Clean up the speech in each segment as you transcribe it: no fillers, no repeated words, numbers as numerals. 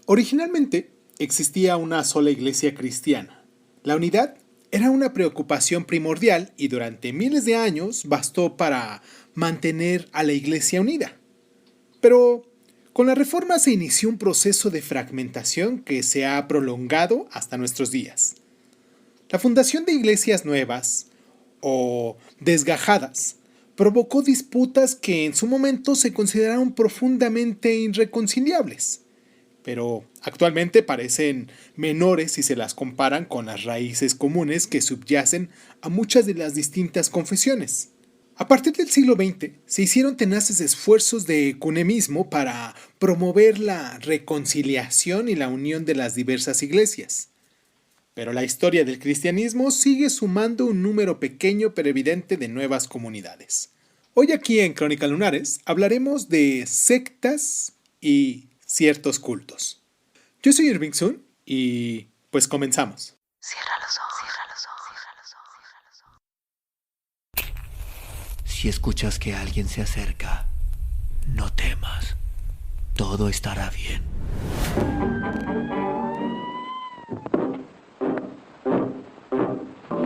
Originalmente existía una sola iglesia cristiana. La unidad era una preocupación primordial y durante miles de años bastó para mantener a la iglesia unida. Pero con la Reforma se inició un proceso de fragmentación que se ha prolongado hasta nuestros días. La fundación de iglesias nuevas o desgajadas provocó disputas que en su momento se consideraron profundamente irreconciliables, pero actualmente parecen menores si se las comparan con las raíces comunes que subyacen a muchas de las distintas confesiones. A partir del siglo XX se hicieron tenaces esfuerzos de ecumenismo para promover la reconciliación y la unión de las diversas iglesias. Pero la historia del cristianismo sigue sumando un número pequeño pero evidente de nuevas comunidades. Hoy aquí en Crónica Lunares hablaremos de sectas y ciertos cultos. Yo soy Irving Sun y pues comenzamos. Cierra los ojos, cierra los ojos, cierra los ojos, cierra los ojos. Si escuchas que alguien se acerca, no temas. Todo estará bien.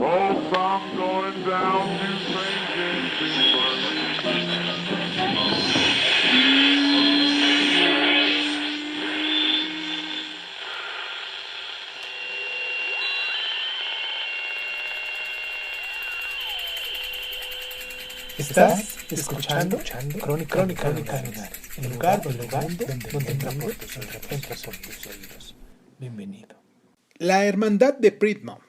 Oh, I'm going down to St. James's Park. Estás escuchando Crónica Lunares, el lugar donde entra por tus oídos. Bienvenido. La Hermandad de Pridmouth.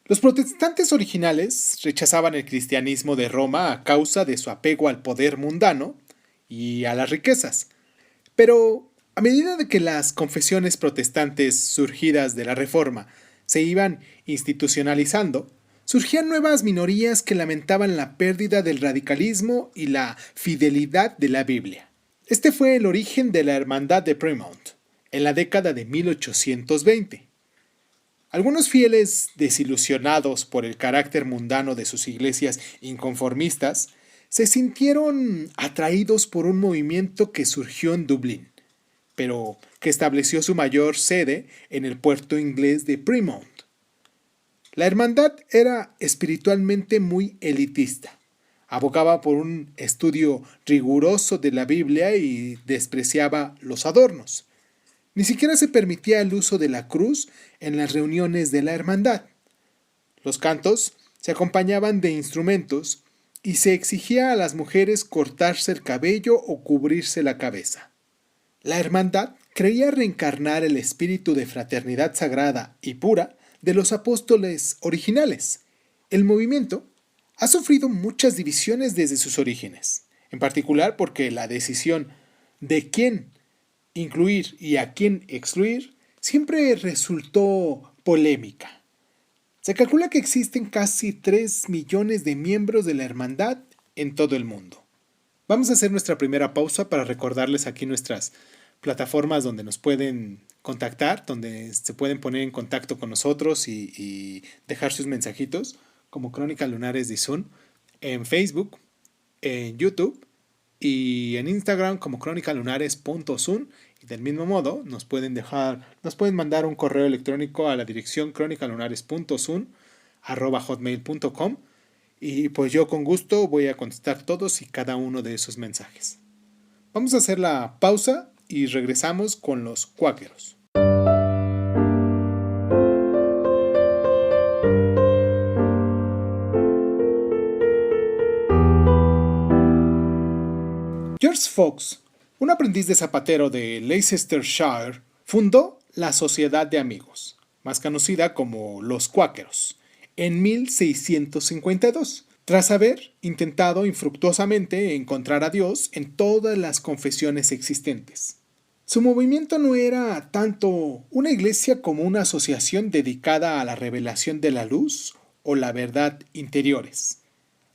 Los protestantes originales rechazaban el cristianismo de Roma a causa de su apego al poder mundano y a las riquezas. Pero a medida de que las confesiones protestantes surgidas de la Reforma se iban institucionalizando, surgían nuevas minorías que lamentaban la pérdida del radicalismo y la fidelidad de la Biblia. Este fue el origen de la Hermandad de Pridmouth, en la década de 1820. Algunos fieles, desilusionados por el carácter mundano de sus iglesias inconformistas, se sintieron atraídos por un movimiento que surgió en Dublín, pero que estableció su mayor sede en el puerto inglés de Plymouth. La hermandad era espiritualmente muy elitista. Abogaba por un estudio riguroso de la Biblia y despreciaba los adornos. Ni siquiera se permitía el uso de la cruz en las reuniones de la hermandad. Los cantos se acompañaban de instrumentos y se exigía a las mujeres cortarse el cabello o cubrirse la cabeza. La hermandad creía reencarnar el espíritu de fraternidad sagrada y pura de los apóstoles originales. El movimiento ha sufrido muchas divisiones desde sus orígenes, en particular porque la decisión de quién incluir y a quién excluir siempre resultó polémica. Se calcula que existen casi 3 millones de miembros de la hermandad en todo el mundo. Vamos a hacer nuestra primera pausa para recordarles aquí nuestras plataformas donde nos pueden contactar, donde se pueden poner en contacto con nosotros y dejar sus mensajitos, como Crónica Lunares de Sun, en Facebook, en YouTube y en Instagram como cronicalunares.sun. Y del mismo modo nos pueden mandar un correo electrónico a la dirección cronicalunares.sun@hotmail.com y pues yo con gusto voy a contestar todos y cada uno de esos mensajes. Vamos a hacer la pausa y regresamos con los cuáqueros. George Fox, un aprendiz de zapatero de Leicestershire, fundó la Sociedad de Amigos, más conocida como los Cuáqueros, en 1652, tras haber intentado infructuosamente encontrar a Dios en todas las confesiones existentes. Su movimiento no era tanto una iglesia como una asociación dedicada a la revelación de la luz o la verdad interiores.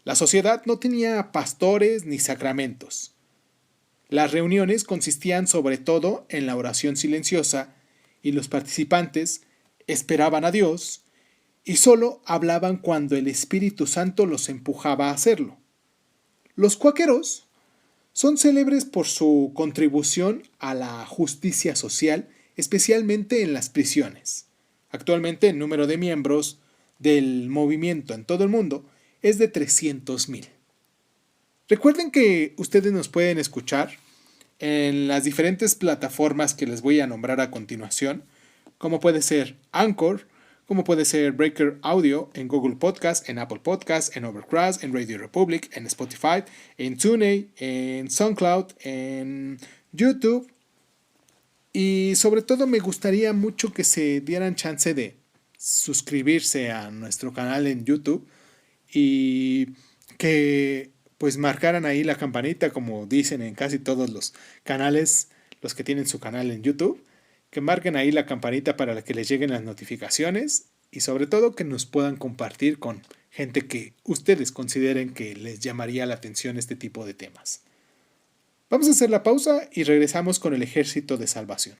La sociedad no tenía pastores ni sacramentos. Las reuniones consistían sobre todo en la oración silenciosa y los participantes esperaban a Dios y solo hablaban cuando el Espíritu Santo los empujaba a hacerlo. Los cuáqueros son célebres por su contribución a la justicia social especialmente en las prisiones. Actualmente el número de miembros del movimiento en todo el mundo es de 300,000. Recuerden que ustedes nos pueden escuchar en las diferentes plataformas que les voy a nombrar a continuación, como puede ser Anchor, como puede ser Breaker Audio, en Google Podcast, en Apple Podcast, en Overcast, en Radio Republic, en Spotify, en TuneIn, en SoundCloud, en YouTube. Y sobre todo me gustaría mucho que se dieran chance de suscribirse a nuestro canal en YouTube y que pues marcaran ahí la campanita, como dicen en casi todos los canales, los que tienen su canal en YouTube, que marquen ahí la campanita para que les lleguen las notificaciones y sobre todo que nos puedan compartir con gente que ustedes consideren que les llamaría la atención este tipo de temas. Vamos a hacer la pausa y regresamos con el Ejército de Salvación.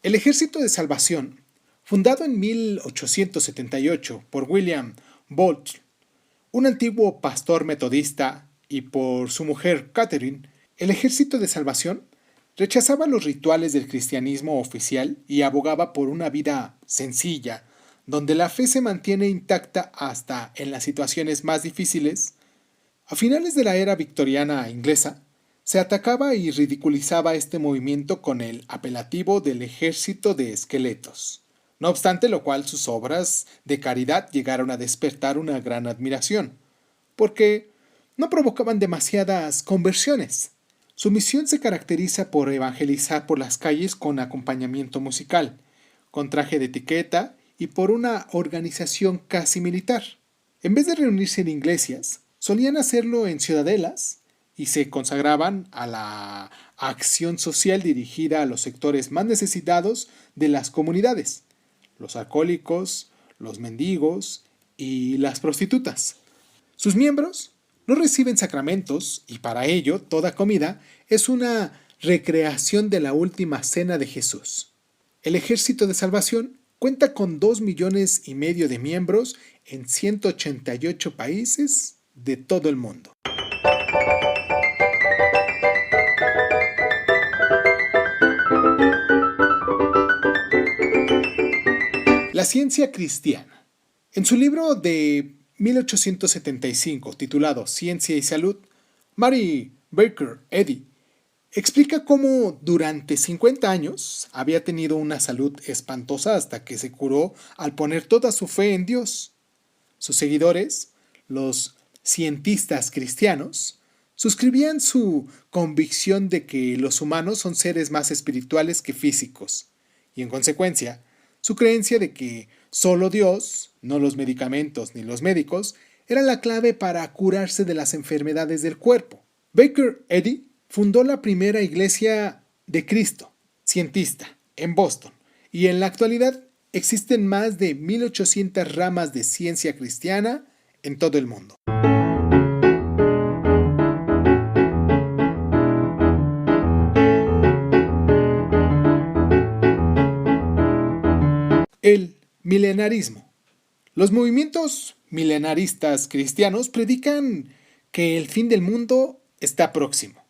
El Ejército de Salvación, fundado en 1878 por William Bolt, un antiguo pastor metodista, y por su mujer Catherine, el Ejército de Salvación rechazaba los rituales del cristianismo oficial y abogaba por una vida sencilla, donde la fe se mantiene intacta hasta en las situaciones más difíciles. A finales de la era victoriana inglesa, se atacaba y ridiculizaba este movimiento con el apelativo del Ejército de Esqueletos. No obstante lo cual, sus obras de caridad llegaron a despertar una gran admiración, porque no provocaban demasiadas conversiones. Su misión se caracteriza por evangelizar por las calles con acompañamiento musical, con traje de etiqueta y por una organización casi militar. En vez de reunirse en iglesias, solían hacerlo en ciudadelas y se consagraban a la acción social dirigida a los sectores más necesitados de las comunidades, los alcohólicos, los mendigos y las prostitutas. Sus miembros no reciben sacramentos y para ello toda comida es una recreación de la última cena de Jesús. El Ejército de Salvación cuenta con 2,5 millones de miembros en 188 países de todo el mundo. La ciencia cristiana. En su libro de 1875, titulado Ciencia y Salud, Mary Baker Eddy explica cómo durante 50 años había tenido una salud espantosa hasta que se curó al poner toda su fe en Dios. Sus seguidores, los cientistas cristianos, suscribían su convicción de que los humanos son seres más espirituales que físicos, y en consecuencia, su creencia de que solo Dios, no los medicamentos ni los médicos, era la clave para curarse de las enfermedades del cuerpo. Baker Eddy fundó la primera iglesia de Cristo, cientista, en Boston, y en la actualidad existen más de 1,800 ramas de ciencia cristiana en todo el mundo. El milenarismo. Los movimientos milenaristas cristianos predican que el fin del mundo está próximo.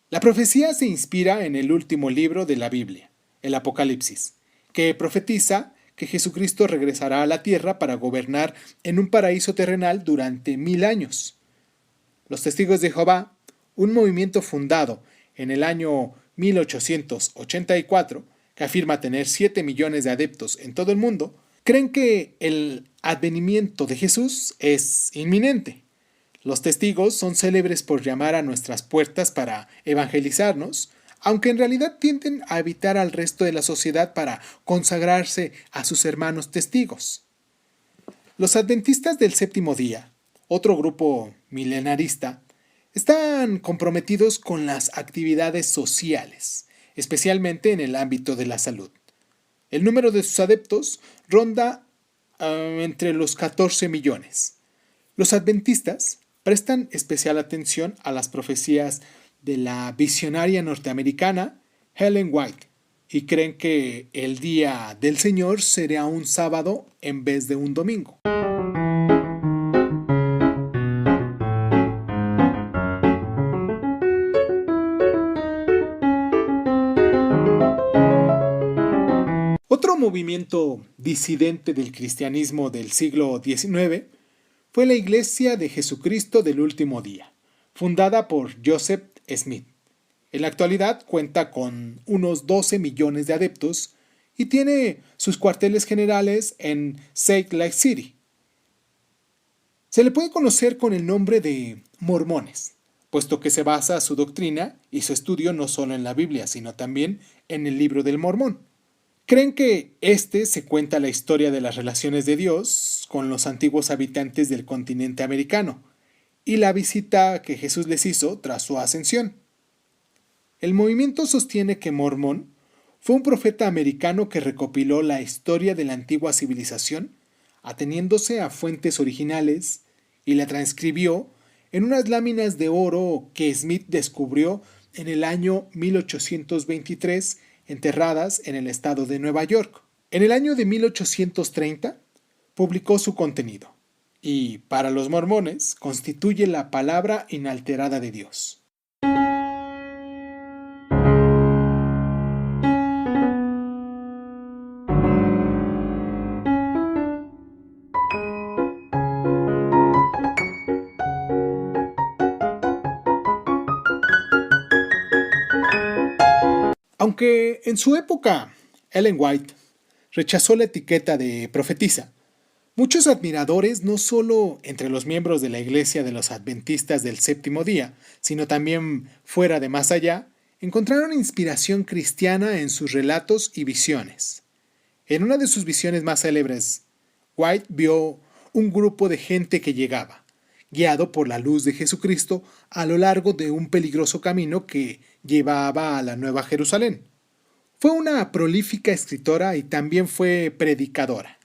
La profecía se inspira en el último libro de la Biblia, el Apocalipsis, que profetiza que Jesucristo regresará a la tierra para gobernar en un paraíso terrenal durante 1000 años. Los Testigos de Jehová, un movimiento fundado en el año 1884, que afirma tener 7 millones de adeptos en todo el mundo, creen que el advenimiento de Jesús es inminente. Los testigos son célebres por llamar a nuestras puertas para evangelizarnos, aunque en realidad tienden a evitar al resto de la sociedad para consagrarse a sus hermanos testigos. Los adventistas del séptimo día, otro grupo milenarista, están comprometidos con las actividades sociales, especialmente en el ámbito de la salud. El número de sus adeptos ronda entre los 14 millones. Los adventistas prestan especial atención a las profecías de la visionaria norteamericana Ellen White y creen que el día del Señor será un sábado en vez de un domingo. movimiento disidente del cristianismo del siglo XIX fue la Iglesia de Jesucristo del Último Día, fundada por Joseph Smith. En la actualidad cuenta con unos 12 millones de adeptos y tiene sus cuarteles generales en Salt Lake City. Se le puede conocer con el nombre de mormones, puesto que se basa su doctrina y su estudio no solo en la Biblia, sino también en el Libro del Mormón. Creen que se cuenta la historia de las relaciones de Dios con los antiguos habitantes del continente americano y la visita que Jesús les hizo tras su ascensión. El movimiento sostiene que Mormón fue un profeta americano que recopiló la historia de la antigua civilización ateniéndose a fuentes originales y la transcribió en unas láminas de oro que Smith descubrió en el año 1823 enterradas en el estado de Nueva York. En el año de 1830 publicó su contenido y, para los mormones, constituye la palabra inalterada de Dios. Aunque en su época Ellen White rechazó la etiqueta de profetisa, muchos admiradores, no solo entre los miembros de la Iglesia de los Adventistas del Séptimo Día, sino también fuera de más allá, encontraron inspiración cristiana en sus relatos y visiones. En una de sus visiones más célebres, White vio un grupo de gente que llegaba, guiado por la luz de Jesucristo a lo largo de un peligroso camino que llevaba a la Nueva Jerusalén. Fue una prolífica escritora y también fue predicadora.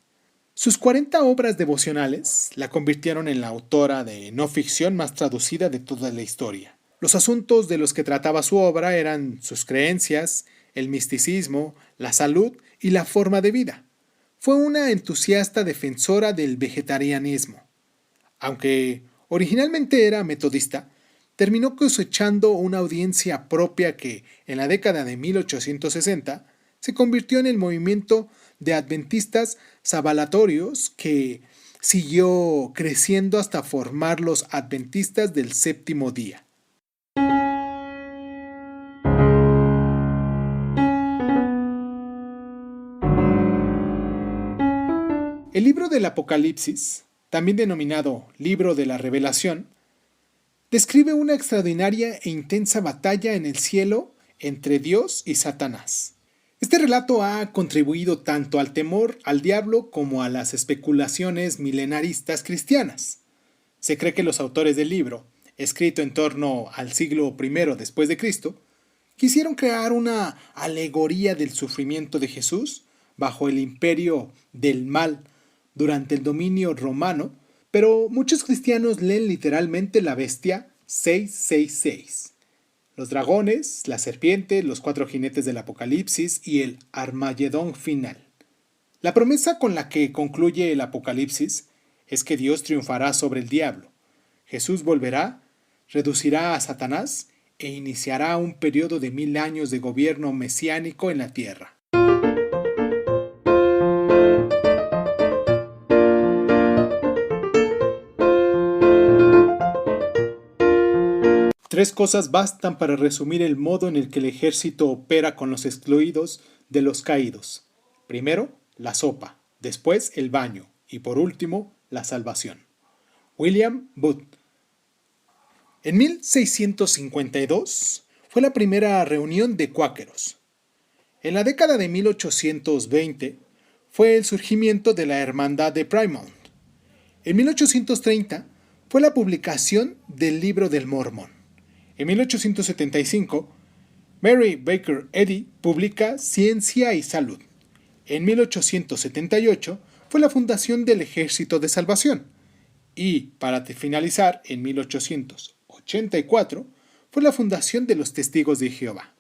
Sus 40 obras devocionales la convirtieron en la autora de no ficción más traducida de toda la historia. Los asuntos de los que trataba su obra eran sus creencias, el misticismo, la salud y la forma de vida. Fue una entusiasta defensora del vegetarianismo. Aunque originalmente era metodista, terminó cosechando una audiencia propia que, en la década de 1860, se convirtió en el movimiento de adventistas sabalatorios que siguió creciendo hasta formar los adventistas del Séptimo Día. El libro del Apocalipsis, también denominado Libro de la Revelación, describe una extraordinaria e intensa batalla en el cielo entre Dios y Satanás. Este relato ha contribuido tanto al temor al diablo como a las especulaciones milenaristas cristianas. Se cree que los autores del libro, escrito en torno al siglo I después de Cristo, quisieron crear una alegoría del sufrimiento de Jesús bajo el imperio del mal durante el dominio romano, pero muchos cristianos leen literalmente la bestia 666. Los dragones, la serpiente, los 4 jinetes del Apocalipsis y el Armagedón final. La promesa con la que concluye el Apocalipsis es que Dios triunfará sobre el diablo. Jesús volverá, reducirá a Satanás e iniciará un periodo de 1000 años de gobierno mesiánico en la tierra. Tres cosas bastan para resumir el modo en el que el ejército opera con los excluidos de los caídos. Primero, la sopa, después el baño y por último, la salvación. William Booth. En 1652 fue la primera reunión de cuáqueros. En la década de 1820 fue el surgimiento de la Hermandad de Plymouth. En 1830 fue la publicación del Libro del Mormón. En 1875, Mary Baker Eddy publica Ciencia y Salud. En 1878 fue la fundación del Ejército de Salvación. Y, para finalizar, en 1884 fue la fundación de los Testigos de Jehová.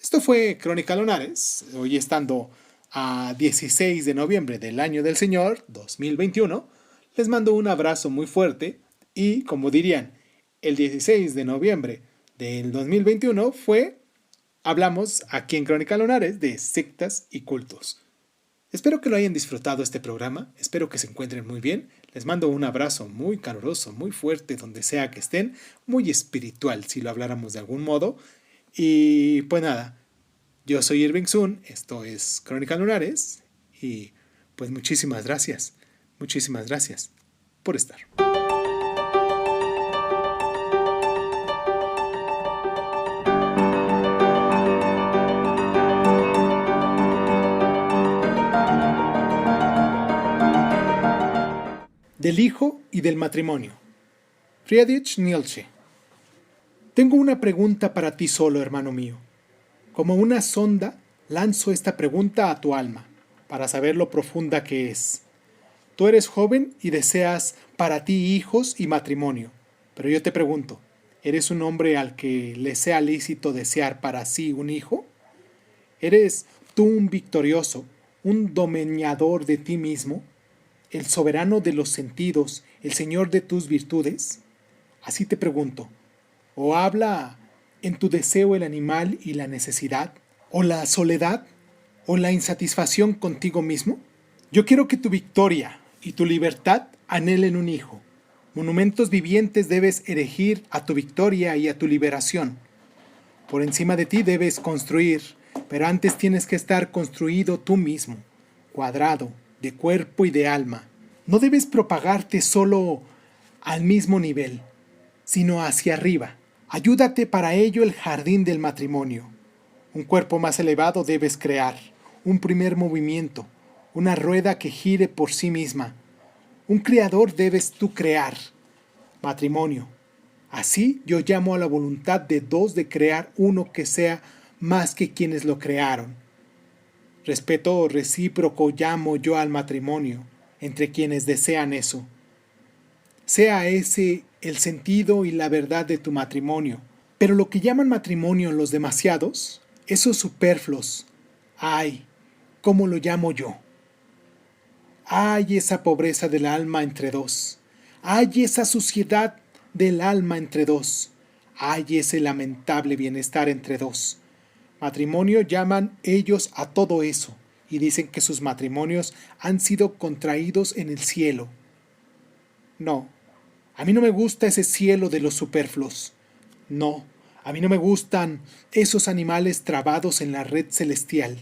Esto fue Crónica Lunares, hoy estando a 16 de noviembre del año del Señor 2021. Les mando un abrazo muy fuerte y, como dirían, el 16 de noviembre del 2021 hablamos aquí en Crónica Lunares de sectas y cultos. Espero que lo hayan disfrutado este programa, espero que se encuentren muy bien. Les mando un abrazo muy caluroso, muy fuerte, donde sea que estén, muy espiritual, si lo habláramos de algún modo. Y pues nada, yo soy Irving Sun, esto es Crónicas Lunares, y pues muchísimas gracias por estar. Del hijo y del matrimonio. Friedrich Nietzsche. Tengo una pregunta para ti solo, hermano mío. Como una sonda, lanzo esta pregunta a tu alma, para saber lo profunda que es. Tú eres joven y deseas para ti hijos y matrimonio, pero yo te pregunto, ¿eres un hombre al que le sea lícito desear para sí un hijo? ¿Eres tú un victorioso, un domeñador de ti mismo, el soberano de los sentidos, el señor de tus virtudes? Así te pregunto, ¿o habla en tu deseo el animal y la necesidad, o la soledad, o la insatisfacción contigo mismo? Yo quiero que tu victoria y tu libertad anhelen un hijo. Monumentos vivientes debes erigir a tu victoria y a tu liberación. Por encima de ti debes construir, pero antes tienes que estar construido tú mismo, cuadrado, de cuerpo y de alma. No debes propagarte solo al mismo nivel, sino hacia arriba. Ayúdate para ello el jardín del matrimonio. Un cuerpo más elevado debes crear, un primer movimiento, una rueda que gire por sí misma. Un creador debes tú crear. Matrimonio. Así yo llamo a la voluntad de dos de crear uno que sea más que quienes lo crearon. Respeto recíproco llamo yo al matrimonio, entre quienes desean eso. Sea ese el sentido y la verdad de tu matrimonio. Pero lo que llaman matrimonio los demasiados, esos superfluos, ay, ¿cómo lo llamo yo? Hay esa pobreza del alma entre dos. Hay esa suciedad del alma entre dos. Hay ese lamentable bienestar entre dos. Matrimonio llaman ellos a todo eso y dicen que sus matrimonios han sido contraídos en el cielo. No, a mí no me gusta ese cielo de los superfluos. No, a mí no me gustan esos animales trabados en la red celestial.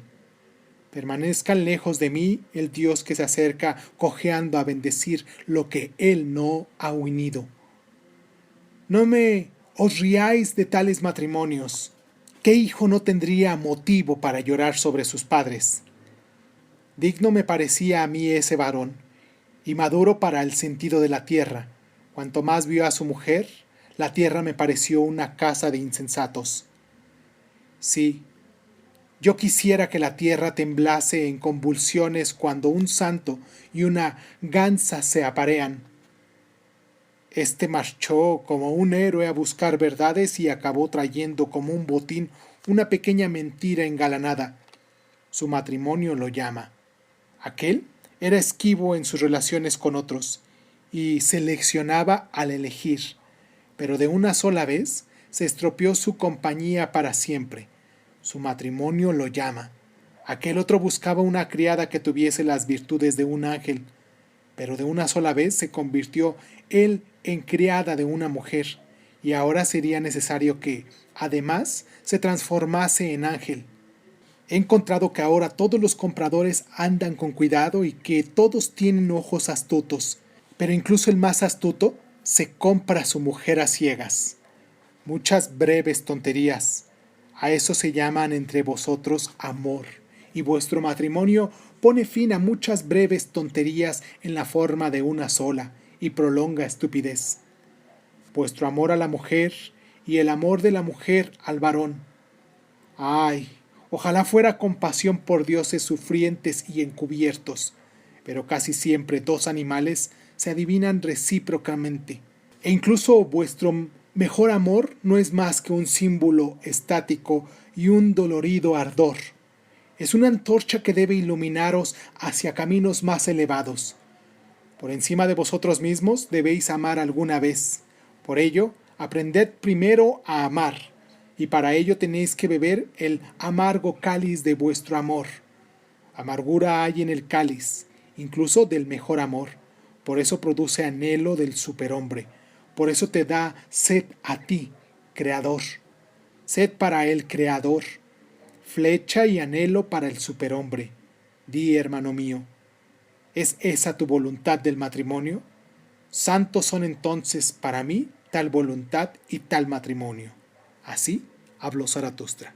Permanezcan lejos de mí el Dios que se acerca cojeando a bendecir lo que Él no ha unido. No os riáis de tales matrimonios. ¿Qué hijo no tendría motivo para llorar sobre sus padres? Digno me parecía a mí ese varón, y maduro para el sentido de la tierra. Cuanto más vio a su mujer, la tierra me pareció una casa de insensatos. Sí, yo quisiera que la tierra temblase en convulsiones cuando un santo y una gansa se aparean. Este marchó como un héroe a buscar verdades y acabó trayendo como un botín una pequeña mentira engalanada. Su matrimonio lo llama. Aquel era esquivo en sus relaciones con otros y seleccionaba al elegir, pero de una sola vez se estropeó su compañía para siempre. Su matrimonio lo llama. Aquel otro buscaba una criada que tuviese las virtudes de un ángel, pero de una sola vez se convirtió él en criada de una mujer, y ahora sería necesario que, además, se transformase en ángel. He encontrado que ahora todos los compradores andan con cuidado y que todos tienen ojos astutos, pero incluso el más astuto se compra a su mujer a ciegas. Muchas breves tonterías. A eso se llaman entre vosotros amor, y vuestro matrimonio pone fin a muchas breves tonterías en la forma de una sola, y prolonga estupidez. Vuestro amor a la mujer, y el amor de la mujer al varón. ¡Ay! Ojalá fuera compasión por dioses sufrientes y encubiertos, pero casi siempre dos animales se adivinan recíprocamente, e incluso vuestro mejor amor no es más que un símbolo estático y un dolorido ardor. Es una antorcha que debe iluminaros hacia caminos más elevados. Por encima de vosotros mismos debéis amar alguna vez. Por ello, aprended primero a amar, y para ello tenéis que beber el amargo cáliz de vuestro amor. Amargura hay en el cáliz, incluso del mejor amor. Por eso produce anhelo del superhombre. Por eso te da sed a ti, creador. Sed para el creador. Flecha y anhelo para el superhombre. Di, hermano mío, ¿es esa tu voluntad del matrimonio? Santos son entonces para mí tal voluntad y tal matrimonio. Así habló Zaratustra.